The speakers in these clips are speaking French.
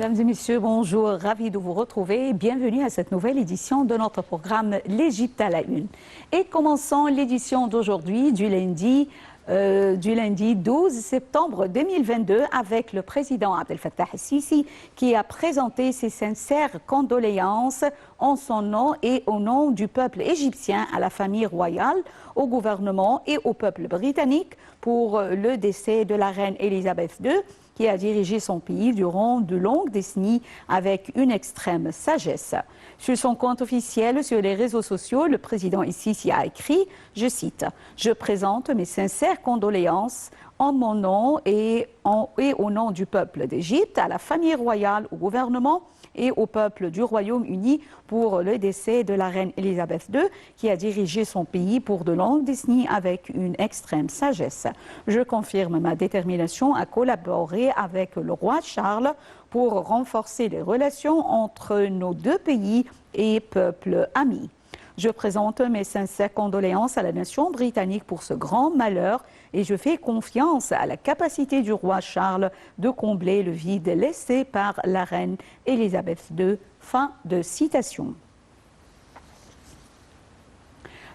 Mesdames et messieurs, bonjour, ravi de vous retrouver. Bienvenue à cette nouvelle édition de notre programme L'Égypte à la une. Et commençons l'édition d'aujourd'hui du lundi 12 septembre 2022 avec le président Abdel Fattah el-Sisi qui a présenté ses sincères condoléances en son nom et au nom du peuple égyptien à la famille royale, au gouvernement et au peuple britannique pour le décès de la reine Elisabeth II qui a dirigé son pays durant de longues décennies avec une extrême sagesse. Sur son compte officiel sur les réseaux sociaux, le président el-Sisi a écrit, je cite, « Je présente mes sincères condoléances en mon nom et au nom du peuple d'Égypte, à la famille royale, au gouvernement et au peuple du Royaume-Uni pour le décès de la reine Elisabeth II qui a dirigé son pays pour de longues décennies avec une extrême sagesse. Je confirme ma détermination à collaborer avec le roi Charles pour renforcer les relations entre nos deux pays et peuples amis. Je présente mes sincères condoléances à la nation britannique pour ce grand malheur et je fais confiance à la capacité du roi Charles de combler le vide laissé par la reine Elisabeth II. » Fin de citation.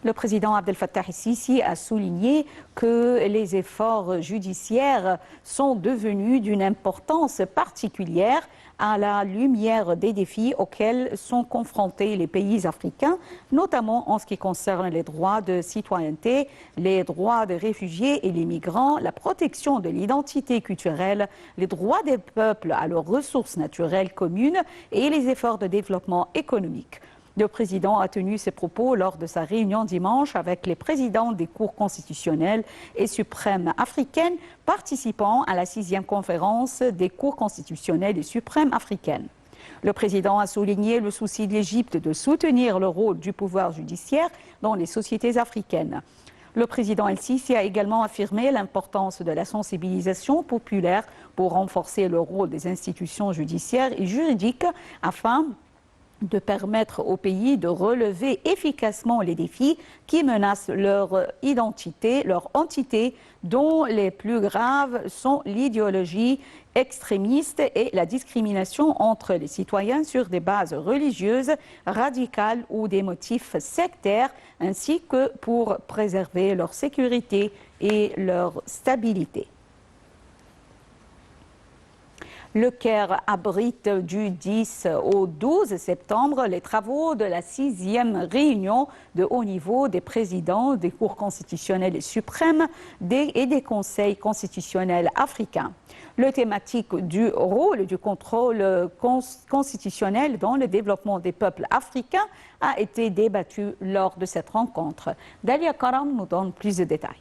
Le président Abdel Fattah el-Sisi a souligné que les efforts judiciaires sont devenus d'une importance particulière à la lumière des défis auxquels sont confrontés les pays africains, notamment en ce qui concerne les droits de citoyenneté, les droits des réfugiés et les migrants, la protection de l'identité culturelle, les droits des peuples à leurs ressources naturelles communes et les efforts de développement économique. Le président a tenu ses propos lors de sa réunion dimanche avec les présidents des cours constitutionnelles et suprêmes africaines participant à la 6e conférence des cours constitutionnelles et suprêmes africaines. Le président a souligné le souci de l'Égypte de soutenir le rôle du pouvoir judiciaire dans les sociétés africaines. Le président el-Sisi a également affirmé l'importance de la sensibilisation populaire pour renforcer le rôle des institutions judiciaires et juridiques afin de permettre au pays de relever efficacement les défis qui menacent leur identité, leur entité, dont les plus graves sont l'idéologie extrémiste et la discrimination entre les citoyens sur des bases religieuses, radicales ou des motifs sectaires, ainsi que pour préserver leur sécurité et leur stabilité. Le Caire abrite du 10 au 12 septembre les travaux de la 6e réunion de haut niveau des présidents des cours constitutionnelles et suprêmes et des conseils constitutionnels africains. Le thématique du rôle du contrôle constitutionnel dans le développement des peuples africains a été débattu lors de cette rencontre. Dalia Karam nous donne plus de détails.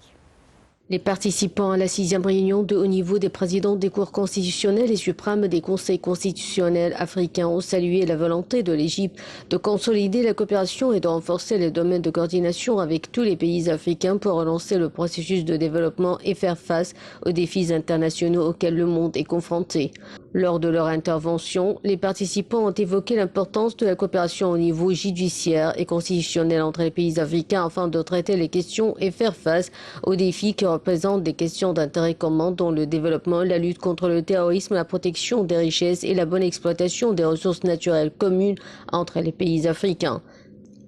Les participants à la 6e réunion de haut niveau des présidents des cours constitutionnels et suprêmes des conseils constitutionnels africains ont salué la volonté de l'Égypte de consolider la coopération et de renforcer les domaines de coordination avec tous les pays africains pour relancer le processus de développement et faire face aux défis internationaux auxquels le monde est confronté. Lors de leur intervention, les participants ont évoqué l'importance de la coopération au niveau judiciaire et constitutionnel entre les pays africains afin de traiter les questions et faire face aux défis qui représentent des questions d'intérêt commun dont le développement, la lutte contre le terrorisme, la protection des richesses et la bonne exploitation des ressources naturelles communes entre les pays africains.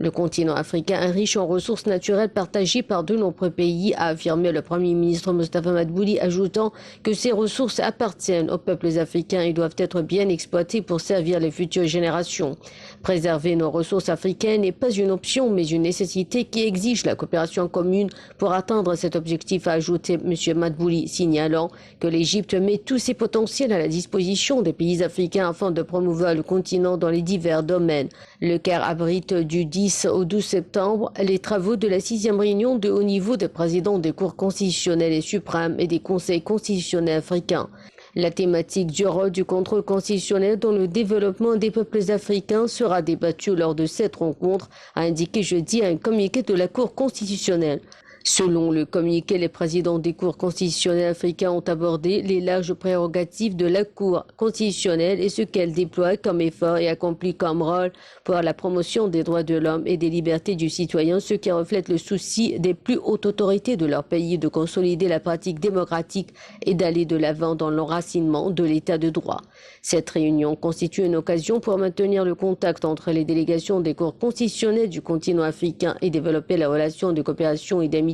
Le continent africain est riche en ressources naturelles partagées par de nombreux pays, a affirmé le Premier ministre Mostafa Madbouli, ajoutant que ces ressources appartiennent aux peuples africains et doivent être bien exploitées pour servir les futures générations. Préserver nos ressources africaines n'est pas une option, mais une nécessité qui exige la coopération commune pour atteindre cet objectif, a ajouté M. Madbouli, signalant que l'Égypte met tous ses potentiels à la disposition des pays africains afin de promouvoir le continent dans les divers domaines. Le Caire abrite du 10 au 12 septembre les travaux de la 6e réunion de haut niveau des présidents des cours constitutionnels et suprêmes et des conseils constitutionnels africains. La thématique du rôle du contrôle constitutionnel dans le développement des peuples africains sera débattue lors de cette rencontre, a indiqué jeudi un communiqué de la Cour constitutionnelle. Selon le communiqué, les présidents des cours constitutionnelles africains ont abordé les larges prérogatives de la Cour constitutionnelle et ce qu'elle déploie comme effort et accomplit comme rôle pour la promotion des droits de l'homme et des libertés du citoyen, ce qui reflète le souci des plus hautes autorités de leur pays de consolider la pratique démocratique et d'aller de l'avant dans l'enracinement de l'état de droit. Cette réunion constitue une occasion pour maintenir le contact entre les délégations des cours constitutionnelles du continent africain et développer la relation de coopération et d'amitié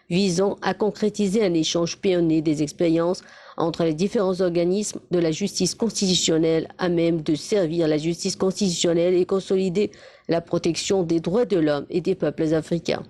visant à concrétiser un échange pionnier des expériences entre les différents organismes de la justice constitutionnelle à même de servir la justice constitutionnelle et consolider la protection des droits de l'homme et des peuples africains.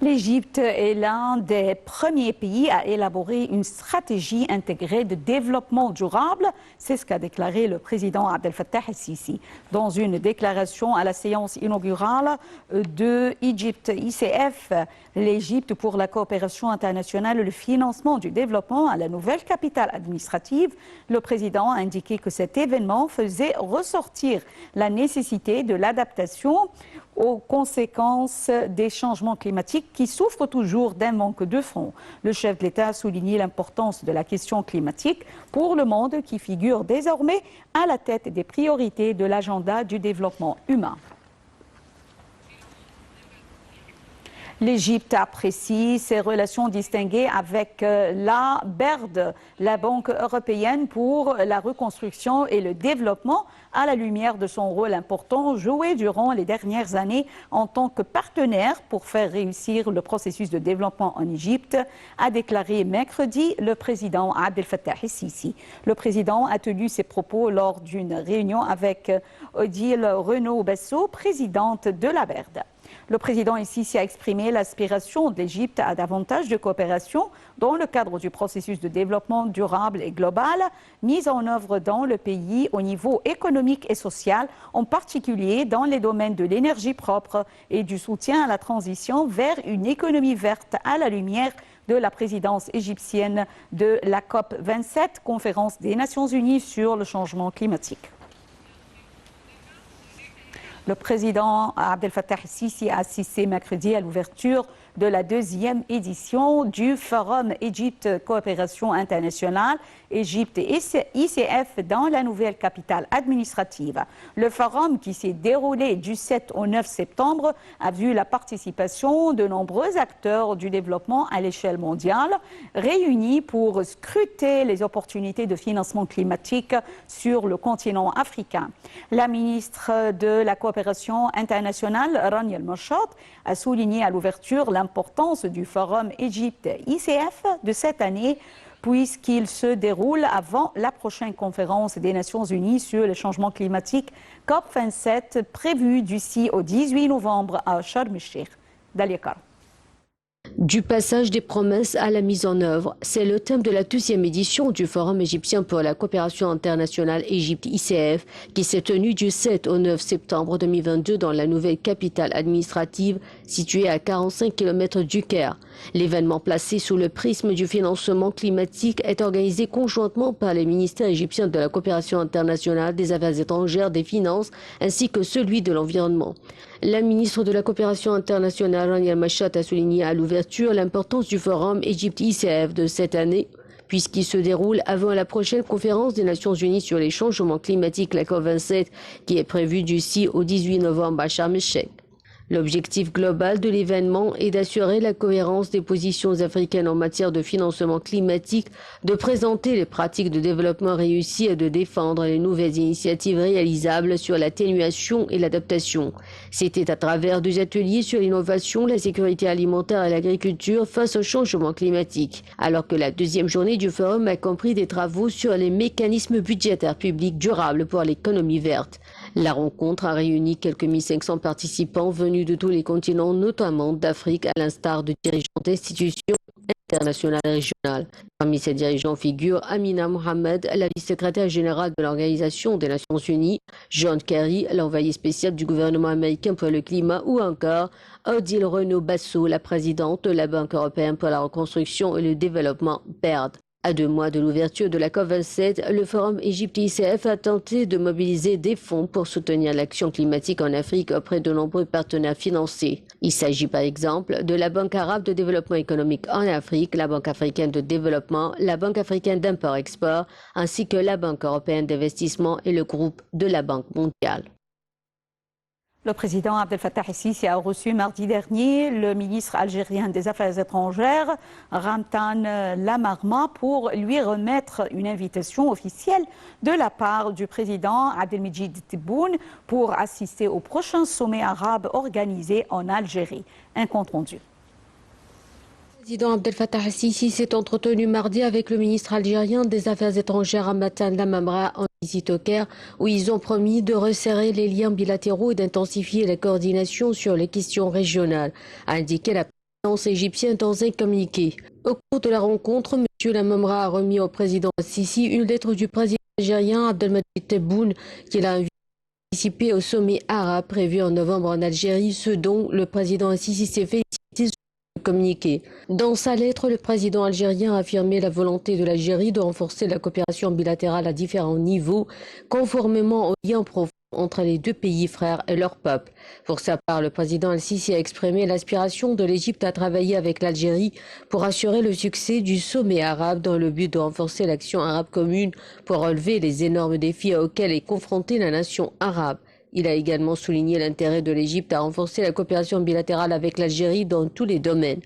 L'Égypte est l'un des premiers pays à élaborer une stratégie intégrée de développement durable. C'est ce qu'a déclaré le président Abdel Fattah el-Sisi. Dans une déclaration à la séance inaugurale de Egypt ICF, l'Égypte pour la coopération internationale et le financement du développement à la nouvelle capitale administrative, le président a indiqué que cet événement faisait ressortir la nécessité de l'adaptation aux conséquences des changements climatiques qui souffrent toujours d'un manque de fonds. Le chef de l'État a souligné l'importance de la question climatique pour le monde qui figure désormais à la tête des priorités de l'agenda du développement humain. L'Égypte apprécie ses relations distinguées avec la BERD, la Banque européenne pour la reconstruction et le développement, à la lumière de son rôle important joué durant les dernières années en tant que partenaire pour faire réussir le processus de développement en Égypte, a déclaré mercredi le président Abdel Fattah el-Sisi. Le président a tenu ses propos lors d'une réunion avec Odile Renaud-Basso, présidente de la BERD. Le président el-Sisi a exprimé l'aspiration de l'Égypte à davantage de coopération dans le cadre du processus de développement durable et global mis en œuvre dans le pays au niveau économique et social, en particulier dans les domaines de l'énergie propre et du soutien à la transition vers une économie verte à la lumière de la présidence égyptienne de la COP27, conférence des Nations Unies sur le changement climatique. Le président Abdel Fattah el-Sisi a assisté mercredi à l'ouverture de la deuxième édition du Forum Égypte Coopération Internationale, Égypte et ICF dans la nouvelle capitale administrative. Le forum qui s'est déroulé du 7 au 9 septembre a vu la participation de nombreux acteurs du développement à l'échelle mondiale, réunis pour scruter les opportunités de financement climatique sur le continent africain. La ministre de la Coopération internationale, Rania El-Machad, a souligné à l'ouverture l'importance du Forum Égypte-ICF de cette année, puisqu'il se déroule avant la prochaine conférence des Nations Unies sur le changement climatique COP27 prévue du 6 au 18 novembre à Sharm el-Sheikh. Dalia Kar. Du passage des promesses à la mise en œuvre, c'est le thème de la deuxième édition du Forum égyptien pour la coopération internationale Égypte-ICF qui s'est tenu du 7 au 9 septembre 2022 dans la nouvelle capitale administrative située à 45 km du Caire. L'événement placé sous le prisme du financement climatique est organisé conjointement par les ministères égyptiens de la coopération internationale, des affaires étrangères, des finances ainsi que celui de l'environnement. La ministre de la coopération internationale, Rania El-Machad, a souligné à l'ouverture l'importance du forum Égypte-ICF de cette année, puisqu'il se déroule avant la prochaine conférence des Nations Unies sur les changements climatiques, la COP27, qui est prévue du 6 au 18 novembre à Sharm el-Sheikh. L'objectif global de l'événement est d'assurer la cohérence des positions africaines en matière de financement climatique, de présenter les pratiques de développement réussies et de défendre les nouvelles initiatives réalisables sur l'atténuation et l'adaptation. C'était à travers des ateliers sur l'innovation, la sécurité alimentaire et l'agriculture face au changement climatique. Alors que la deuxième journée du forum a compris des travaux sur les mécanismes budgétaires publics durables pour l'économie verte. La rencontre a réuni quelques 1500 participants venus de tous les continents, notamment d'Afrique, à l'instar de dirigeants d'institutions internationales et régionales. Parmi ces dirigeants figurent Amina Mohamed, la vice-secrétaire générale de l'Organisation des Nations Unies, John Kerry, l'envoyé spécial du gouvernement américain pour le climat, ou encore Odile Renaud-Basso, la présidente de la Banque européenne pour la reconstruction et le développement, BERD. À 2 mois de l'ouverture de la COP27, le Forum Égypte-ICF a tenté de mobiliser des fonds pour soutenir l'action climatique en Afrique auprès de nombreux partenaires financiers. Il s'agit par exemple de la Banque arabe de développement économique en Afrique, la Banque africaine de développement, la Banque africaine d'import-export, ainsi que la Banque européenne d'investissement et le groupe de la Banque mondiale. Le président Abdel Fattah el-Sisi a reçu mardi dernier le ministre algérien des Affaires étrangères, Ramtan Lamamra, pour lui remettre une invitation officielle de la part du président Abdelmejid Tebboune pour assister au prochain sommet arabe organisé en Algérie. Un compte rendu. Le président Abdel Fattah el-Sisi s'est entretenu mardi avec le ministre algérien des Affaires étrangères Ramtan Lamamra en visite au Caire, où ils ont promis de resserrer les liens bilatéraux et d'intensifier la coordination sur les questions régionales, a indiqué la présidence égyptienne dans un communiqué. Au cours de la rencontre, M. Lamamra a remis au président el-Sisi une lettre du président algérien Abdelmejid Tebboune qu'il a invité à participer au sommet arabe prévu en novembre en Algérie, ce dont le président el-Sisi s'est félicité. Communiqué. Dans sa lettre, le président algérien a affirmé la volonté de l'Algérie de renforcer la coopération bilatérale à différents niveaux, conformément aux liens profonds entre les deux pays frères et leurs peuples. Pour sa part, le président el-Sisi a exprimé l'aspiration de l'Égypte à travailler avec l'Algérie pour assurer le succès du sommet arabe dans le but de renforcer l'action arabe commune pour relever les énormes défis auxquels est confrontée la nation arabe. Il a également souligné l'intérêt de l'Égypte à renforcer la coopération bilatérale avec l'Algérie dans tous les domaines.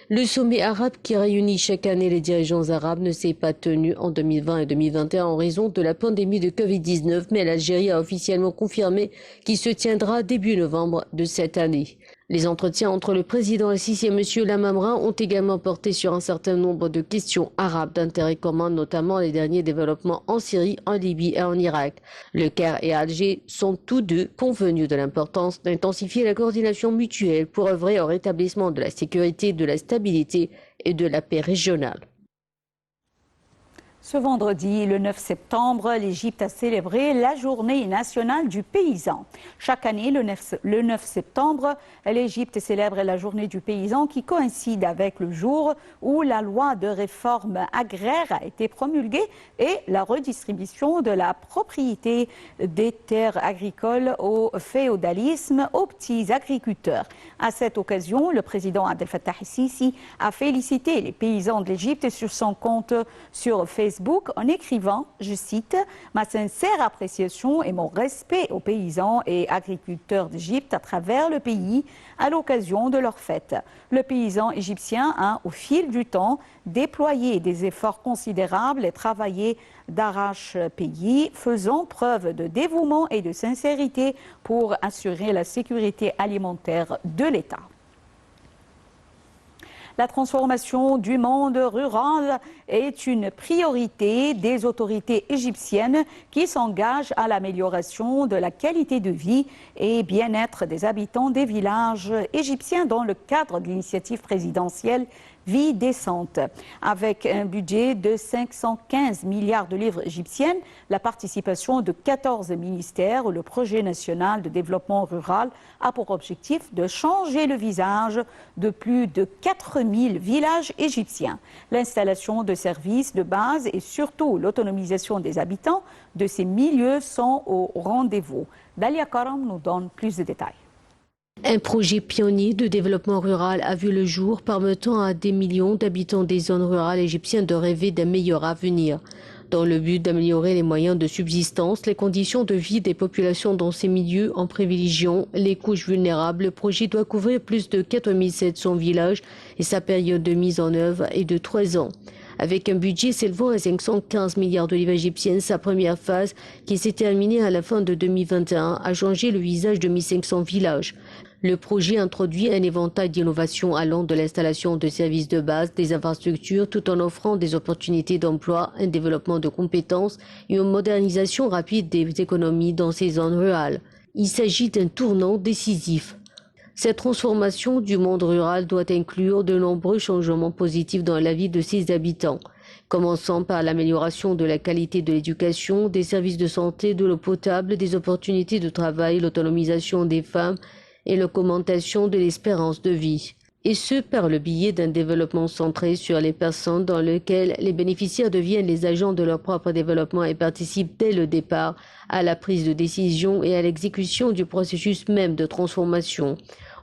Le sommet arabe qui réunit chaque année les dirigeants arabes ne s'est pas tenu en 2020 et 2021 en raison de la pandémie de Covid-19, mais l'Algérie a officiellement confirmé qu'il se tiendra début novembre de cette année. Les entretiens entre le président el-Sisi et M. Lamamra ont également porté sur un certain nombre de questions arabes d'intérêt commun, notamment les derniers développements en Syrie, en Libye et en Irak. Le Caire et Alger sont tous deux convenus de l'importance d'intensifier la coordination mutuelle pour œuvrer au rétablissement de la sécurité, de la stabilité et de la paix régionale. Ce vendredi, le 9 septembre, l'Égypte a célébré la journée nationale du paysan. Chaque année, le 9 septembre, l'Égypte célèbre la journée du paysan qui coïncide avec le jour où la loi de réforme agraire a été promulguée et la redistribution de la propriété des terres agricoles au féodalisme aux petits agriculteurs. À cette occasion, le président Abdel Fattah el-Sisi a félicité les paysans de l'Égypte sur son compte sur Facebook en écrivant, je cite, « Ma sincère appréciation et mon respect aux paysans et agriculteurs d'Égypte à travers le pays à l'occasion de leur fête. Le paysan égyptien a, au fil du temps, déployé des efforts considérables et travaillé d'arrache-pays, faisant preuve de dévouement et de sincérité pour assurer la sécurité alimentaire de l'État. » La transformation du monde rural est une priorité des autorités égyptiennes qui s'engagent à l'amélioration de la qualité de vie et bien-être des habitants des villages égyptiens dans le cadre de l'initiative présidentielle Vie décente. Avec un budget de 515 milliards de livres égyptiennes, la participation de 14 ministères, le projet national de développement rural a pour objectif de changer le visage de plus de 4000 villages égyptiens. L'installation de services de base et surtout l'autonomisation des habitants de ces milieux sont au rendez-vous. Dalia Karam nous donne plus de détails. Un projet pionnier de développement rural a vu le jour, permettant à des millions d'habitants des zones rurales égyptiennes de rêver d'un meilleur avenir. Dans le but d'améliorer les moyens de subsistance, les conditions de vie des populations dans ces milieux en privilégiant les couches vulnérables, le projet doit couvrir plus de 4700 villages et sa période de mise en œuvre est de 3 ans. Avec un budget s'élevant à 515 milliards de livres égyptiennes, sa première phase, qui s'est terminée à la fin de 2021, a changé le visage de 1500 villages. Le projet introduit un éventail d'innovations allant de l'installation de services de base, des infrastructures, tout en offrant des opportunités d'emploi, un développement de compétences et une modernisation rapide des économies dans ces zones rurales. Il s'agit d'un tournant décisif. Cette transformation du monde rural doit inclure de nombreux changements positifs dans la vie de ses habitants, commençant par l'amélioration de la qualité de l'éducation, des services de santé, de l'eau potable, des opportunités de travail, l'autonomisation des femmes et l'augmentation de l'espérance de vie. et ce par le biais d'un développement centré sur les personnes dans lequel les bénéficiaires deviennent les agents de leur propre développement et participent dès le départ à la prise de décision et à l'exécution du processus même de transformation.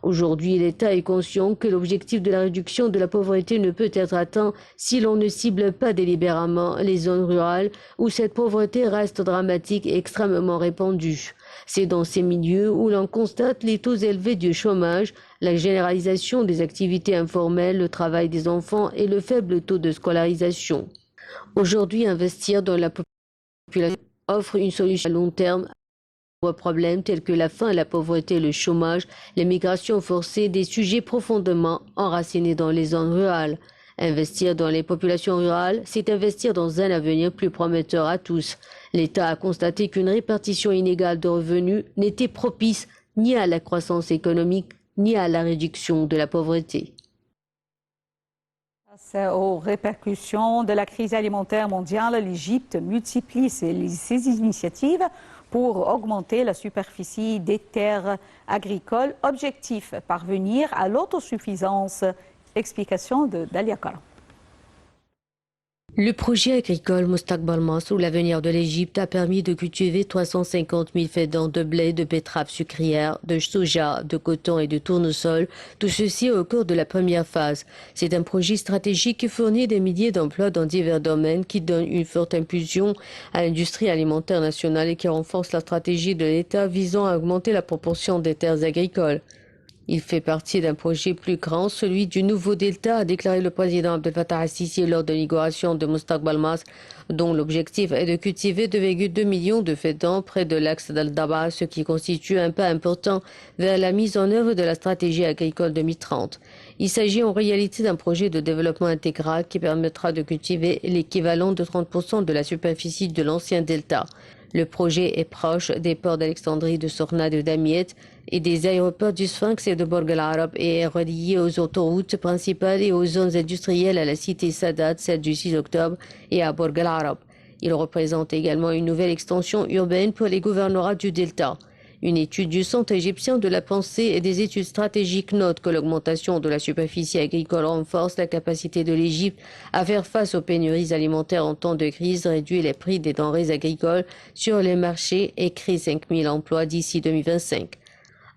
Aujourd'hui, l'État est conscient que l'objectif de la réduction de la pauvreté ne peut être atteint si l'on ne cible pas délibérément les zones rurales où cette pauvreté reste dramatique et extrêmement répandue. C'est dans ces milieux où l'on constate les taux élevés du chômage, la généralisation des activités informelles, le travail des enfants et le faible taux de scolarisation. Aujourd'hui, investir dans la population offre une solution à long terme aux problèmes tels que la faim, la pauvreté, le chômage, les migrations forcées, des sujets profondément enracinés dans les zones rurales. Investir dans les populations rurales, c'est investir dans un avenir plus prometteur à tous. L'État a constaté qu'une répartition inégale de revenus n'était propice ni à la croissance économique, ni à la réduction de la pauvreté. Face aux répercussions de la crise alimentaire mondiale, l'Égypte multiplie ses initiatives pour augmenter la superficie des terres agricoles. Objectif, parvenir à l'autosuffisance. Explication de Dalia Kara. Le projet agricole Mustaqbal Masr, ou l'avenir de l'Égypte, a permis de cultiver 350 000 faidans de blé, de betteraves sucrières, de soja, de coton et de tournesol, tout ceci au cours de la première phase. C'est un projet stratégique qui fournit des milliers d'emplois dans divers domaines, qui donne une forte impulsion à l'industrie alimentaire nationale et qui renforce la stratégie de l'État visant à augmenter la proportion des terres agricoles. Il fait partie d'un projet plus grand, celui du nouveau delta, a déclaré le président Abdel Fattah al-Sisi lors de l'inauguration de Mustaqbal Masr, dont l'objectif est de cultiver 2,2 millions de faidans près de l'axe d'Al-Daba, ce qui constitue un pas important vers la mise en œuvre de la stratégie agricole 2030. Il s'agit en réalité d'un projet de développement intégral qui permettra de cultiver l'équivalent de 30% de la superficie de l'ancien delta. Le projet est proche des ports d'Alexandrie, de Sorna, de Damiette et des aéroports du Sphinx et de Borg Al Arab et est relié aux autoroutes principales et aux zones industrielles à la cité Sadat, celle du 6 octobre, et à Borg Al Arab. Il représente également une nouvelle extension urbaine pour les gouvernorats du Delta. Une étude du Centre égyptien de la pensée et des études stratégiques note que l'augmentation de la superficie agricole renforce la capacité de l'Égypte à faire face aux pénuries alimentaires en temps de crise, réduit les prix des denrées agricoles sur les marchés et crée 5 000 emplois d'ici 2025.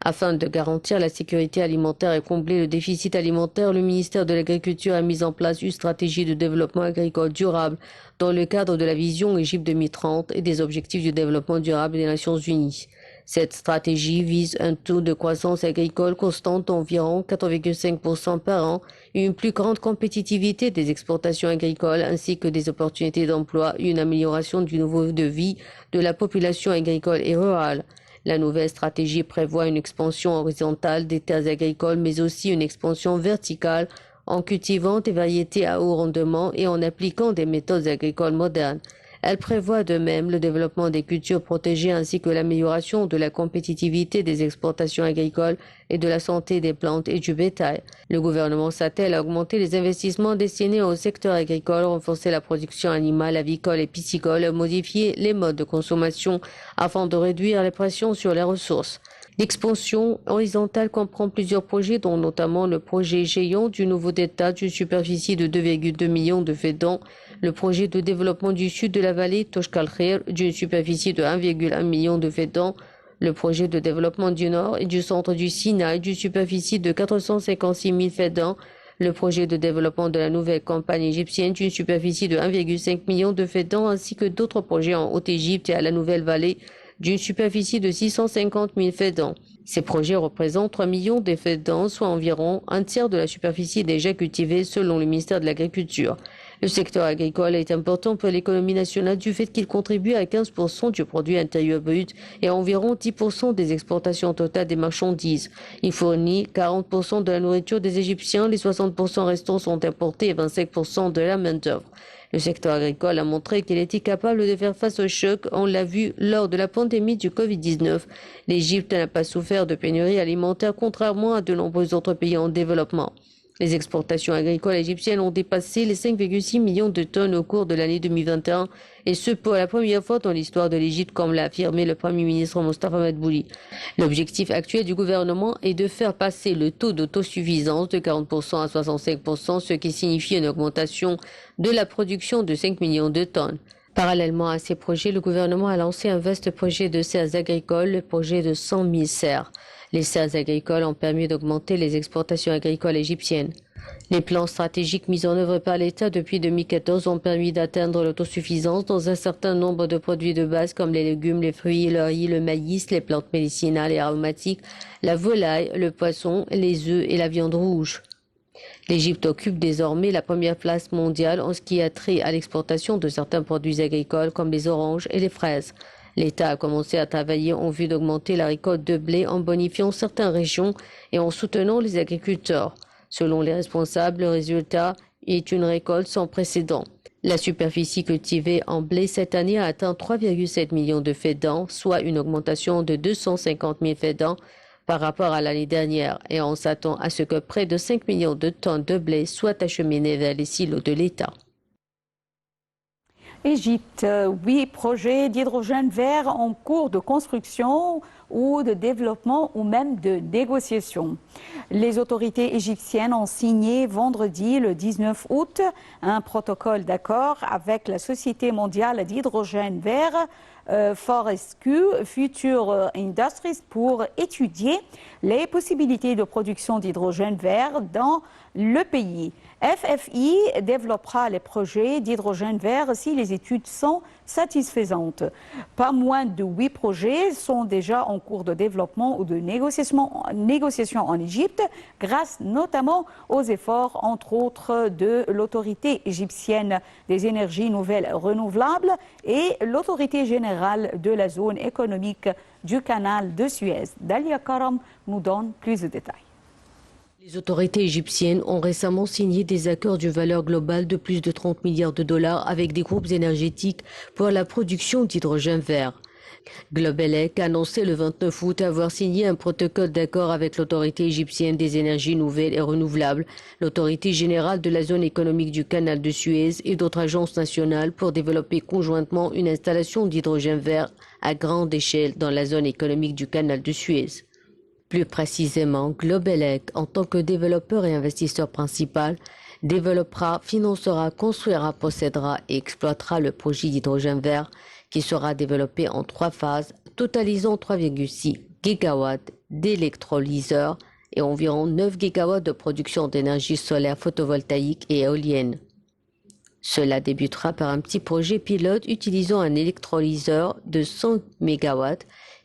Afin de garantir la sécurité alimentaire et combler le déficit alimentaire, le ministère de l'Agriculture a mis en place une stratégie de développement agricole durable dans le cadre de la vision Égypte 2030 et des objectifs du développement durable des Nations Unies. Cette stratégie vise un taux de croissance agricole constante d'environ 4,5% par an, une plus grande compétitivité des exportations agricoles ainsi que des opportunités d'emploi et une amélioration du niveau de vie de la population agricole et rurale. La nouvelle stratégie prévoit une expansion horizontale des terres agricoles mais aussi une expansion verticale en cultivant des variétés à haut rendement et en appliquant des méthodes agricoles modernes. Elle prévoit de même le développement des cultures protégées ainsi que l'amélioration de la compétitivité des exportations agricoles et de la santé des plantes et du bétail. Le gouvernement s'attelle à augmenter les investissements destinés au secteur agricole, renforcer la production animale, avicole et piscicole, modifier les modes de consommation afin de réduire les pressions sur les ressources. L'expansion horizontale comprend plusieurs projets, dont notamment le projet géant du nouveau delta d'une superficie de 2,2 millions de faidans, le projet de développement du sud de la vallée Toshkal Khair d'une superficie de 1,1 million de faidans, le projet de développement du nord et du centre du Sinaï d'une superficie de 456 000 faidans, le projet de développement de la nouvelle campagne égyptienne d'une superficie de 1,5 million de faidans ainsi que d'autres projets en Haute-Égypte et à la Nouvelle-Vallée d'une superficie de 650 000 faidans. Ces projets représentent 3 millions de faidans, soit environ un tiers de la superficie déjà cultivée selon le ministère de l'Agriculture. Le secteur agricole est important pour l'économie nationale du fait qu'il contribue à 15% du produit intérieur brut et à environ 10% des exportations totales des marchandises. Il fournit 40% de la nourriture des Égyptiens, les 60% restants sont importés et 25% de la main-d'œuvre. Le secteur agricole a montré qu'il était capable de faire face au choc. On l'a vu lors de la pandémie du Covid-19. L'Égypte n'a pas souffert de pénurie alimentaire contrairement à de nombreux autres pays en développement. Les exportations agricoles égyptiennes ont dépassé les 5,6 millions de tonnes au cours de l'année 2021, et ce pour la première fois dans l'histoire de l'Égypte, comme l'a affirmé le Premier ministre Mostafa Madbouli. L'objectif actuel du gouvernement est de faire passer le taux d'autosuffisance de 40% à 65%, ce qui signifie une augmentation de la production de 5 millions de tonnes. Parallèlement à ces projets, le gouvernement a lancé un vaste projet de serres agricoles, le projet de 100 000 serres. Les serres agricoles ont permis d'augmenter les exportations agricoles égyptiennes. Les plans stratégiques mis en œuvre par l'État depuis 2014 ont permis d'atteindre l'autosuffisance dans un certain nombre de produits de base comme les légumes, les fruits, le riz, le maïs, les plantes médicinales et aromatiques, la volaille, le poisson, les œufs et la viande rouge. L'Égypte occupe désormais la première place mondiale en ce qui a trait à l'exportation de certains produits agricoles comme les oranges et les fraises. L'État a commencé à travailler en vue d'augmenter la récolte de blé en bonifiant certaines régions et en soutenant les agriculteurs. Selon les responsables, le résultat est une récolte sans précédent. La superficie cultivée en blé cette année a atteint 3,7 millions de faidans, soit une augmentation de 250 000 faidans par rapport à l'année dernière, et on s'attend à ce que près de 5 millions de tonnes de blé soient acheminées vers les silos de l'État. Égypte, 8 projets d'hydrogène vert en cours de construction ou de développement ou même de négociation. Les autorités égyptiennes ont signé vendredi le 19 août un protocole d'accord avec la Société mondiale d'hydrogène vert Fortescue Future Industries pour étudier les possibilités de production d'hydrogène vert dans le pays. FFI développera les projets d'hydrogène vert si les études sont satisfaisantes. Pas moins de 8 projets sont déjà en cours de développement ou de négociation en Égypte, grâce notamment aux efforts, entre autres, de l'autorité égyptienne des énergies nouvelles renouvelables et l'autorité générale de la zone économique du canal de Suez. Dalia Karam nous donne plus de détails. Les autorités égyptiennes ont récemment signé des accords d'une valeur globale de plus de 30 milliards de dollars avec des groupes énergétiques pour la production d'hydrogène vert. Globelec a annoncé le 29 août avoir signé un protocole d'accord avec l'autorité égyptienne des énergies nouvelles et renouvelables, l'autorité générale de la zone économique du canal de Suez et d'autres agences nationales pour développer conjointement une installation d'hydrogène vert à grande échelle dans la zone économique du canal de Suez. Plus précisément, Globelec, en tant que développeur et investisseur principal, développera, financera, construira, possédera et exploitera le projet d'hydrogène vert qui sera développé en 3 phases, totalisant 3,6 gigawatts d'électrolyseurs et environ 9 gigawatts de production d'énergie solaire photovoltaïque et éolienne. Cela débutera par un petit projet pilote utilisant un électrolyseur de 100 MW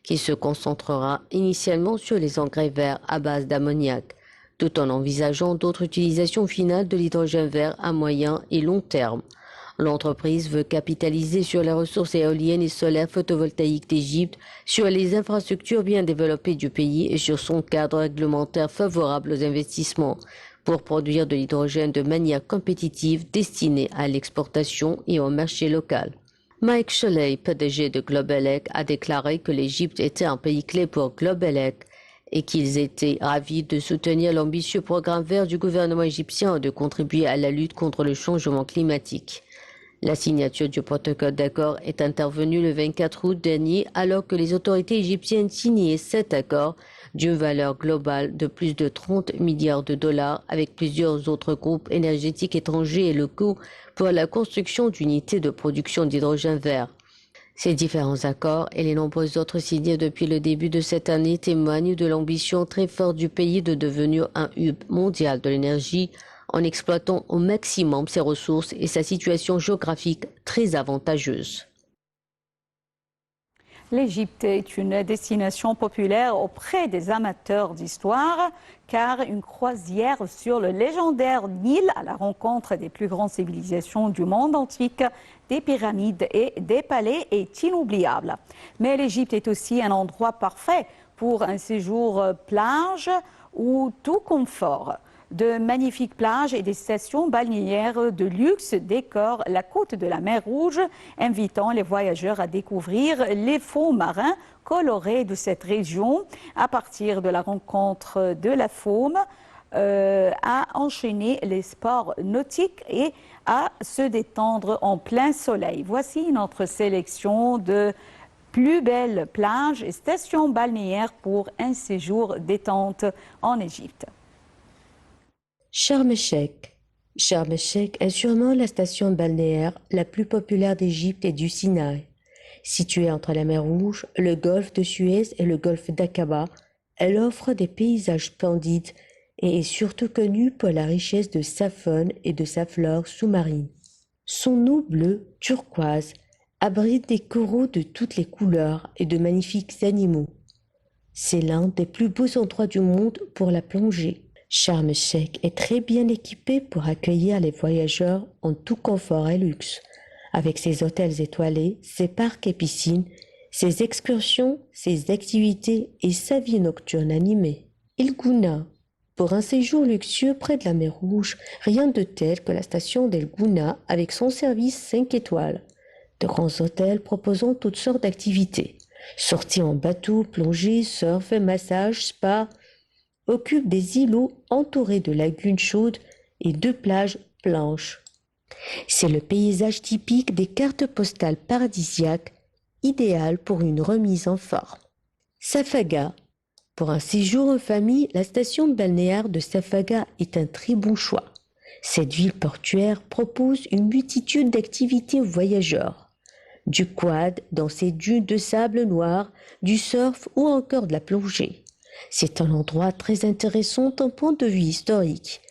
qui se concentrera initialement sur les engrais verts à base d'ammoniac, tout en envisageant d'autres utilisations finales de l'hydrogène vert à moyen et long terme. L'entreprise veut capitaliser sur les ressources éoliennes et solaires photovoltaïques d'Égypte, sur les infrastructures bien développées du pays et sur son cadre réglementaire favorable aux investissements pour produire de l'hydrogène de manière compétitive destinée à l'exportation et au marché local. Mike Shelley, PDG de Globelec, a déclaré que l'Égypte était un pays clé pour Globelec et qu'ils étaient ravis de soutenir l'ambitieux programme vert du gouvernement égyptien et de contribuer à la lutte contre le changement climatique. La signature du protocole d'accord est intervenue le 24 août dernier alors que les autorités égyptiennes signaient cet accord d'une valeur globale de plus de 30 milliards de dollars avec plusieurs autres groupes énergétiques étrangers et locaux pour la construction d'unités de production d'hydrogène vert. Ces différents accords et les nombreux autres signés depuis le début de cette année témoignent de l'ambition très forte du pays de devenir un hub mondial de l'énergie en exploitant au maximum ses ressources et sa situation géographique très avantageuse. L'Égypte est une destination populaire auprès des amateurs d'histoire, car une croisière sur le légendaire Nil à la rencontre des plus grandes civilisations du monde antique, des pyramides et des palais est inoubliable. Mais l'Égypte est aussi un endroit parfait pour un séjour plage ou tout confort. De magnifiques plages et des stations balnéaires de luxe décorent la côte de la mer Rouge, invitant les voyageurs à découvrir les fonds marins colorés de cette région à partir de la rencontre de la faune, à enchaîner les sports nautiques et à se détendre en plein soleil. Voici notre sélection de plus belles plages et stations balnéaires pour un séjour détente en Égypte. Sharm el-Sheikh. Sharm el-Sheikh est sûrement la station balnéaire la plus populaire d'Égypte et du Sinaï. Située entre la mer Rouge, le golfe de Suez et le golfe d'Aqaba, elle offre des paysages splendides et est surtout connue pour la richesse de sa faune et de sa flore sous-marine. Son eau bleue turquoise abrite des coraux de toutes les couleurs et de magnifiques animaux. C'est l'un des plus beaux endroits du monde pour la plongée. Sharm el-Sheikh est très bien équipé pour accueillir les voyageurs en tout confort et luxe, avec ses hôtels étoilés, ses parcs et piscines, ses excursions, ses activités et sa vie nocturne animée. Il Gouna. Pour un séjour luxueux près de la mer Rouge, rien de tel que la station d'El Gouna avec son service 5 étoiles. De grands hôtels proposant toutes sortes d'activités. Sorties en bateau, plongée, surf, massage, spa, occupent des îlots entourés de lagunes chaudes et de plages blanches. C'est le paysage typique des cartes postales paradisiaques, idéal pour une remise en forme. Safaga. Pour un séjour en famille, la station balnéaire de Safaga est un très bon choix. Cette ville portuaire propose une multitude d'activités aux voyageurs. Du quad dans ses dunes de sable noir, du surf ou encore de la plongée. C'est un endroit très intéressant d'un point de vue historique.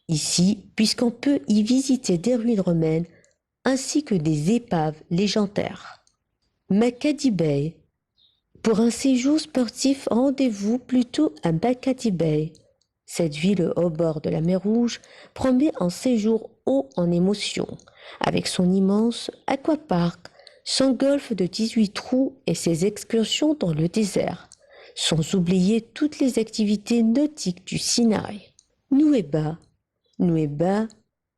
Ici, puisqu'on peut y visiter des ruines romaines ainsi que des épaves légendaires. Makati Bay. Pour un séjour sportif, rendez-vous plutôt à Makati Bay. Cette ville au bord de la mer Rouge promet un séjour haut en émotions, avec son immense aquapark, son golfe de 18 trous et ses excursions dans le désert, sans oublier toutes les activités nautiques du Sinaï. Nuweiba. Nuweiba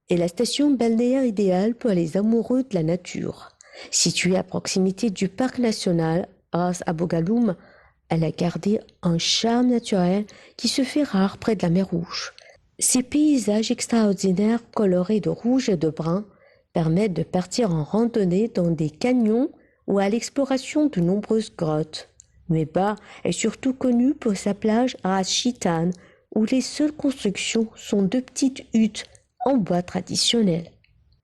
est la station balnéaire idéale pour les amoureux de la nature. Située à proximité du parc national Ras Abu Ghaloum, elle a gardé un charme naturel qui se fait rare près de la mer Rouge. Ces paysages extraordinaires colorés de rouge et de brun permettent de partir en randonnée dans des canyons ou à l'exploration de nombreuses grottes. Nuweiba est surtout connue pour sa plage Ras Shaitan, où les seules constructions sont de petites huttes en bois traditionnel.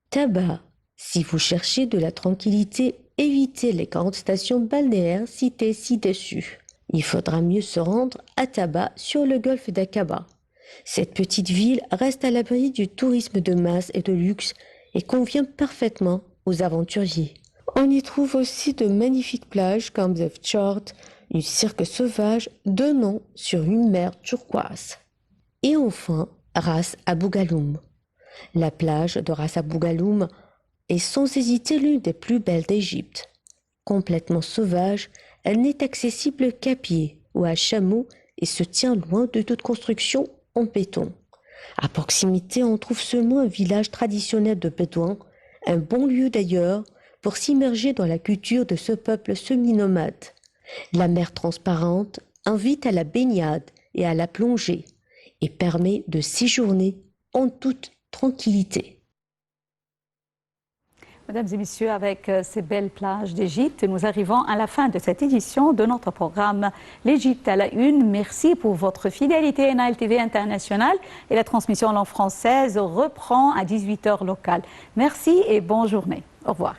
Taba. Si vous cherchez de la tranquillité, évitez les grandes stations balnéaires citées ci-dessus. Il faudra mieux se rendre à Taba sur le golfe d'Aqaba. Cette petite ville reste à l'abri du tourisme de masse et de luxe et convient parfaitement aux aventuriers. On y trouve aussi de magnifiques plages comme The Fjord, une cirque sauvage donnant sur une mer turquoise. Et enfin, Ras Abu Ghaloum. La plage de Ras Abu Ghaloum est sans hésiter l'une des plus belles d'Égypte. Complètement sauvage, elle n'est accessible qu'à pied ou à chameau et se tient loin de toute construction en béton. À proximité, on trouve seulement un village traditionnel de Bédouins, un bon lieu d'ailleurs pour s'immerger dans la culture de ce peuple semi-nomade. La mer transparente invite à la baignade et à la plongée et permet de séjourner en toute tranquillité. Mesdames et messieurs, avec ces belles plages d'Égypte, nous arrivons à la fin de cette édition de notre programme L'Égypte à la une. Merci pour votre fidélité. Nile TV International et la transmission en langue française reprend à 18h locale. Merci et bonne journée. Au revoir.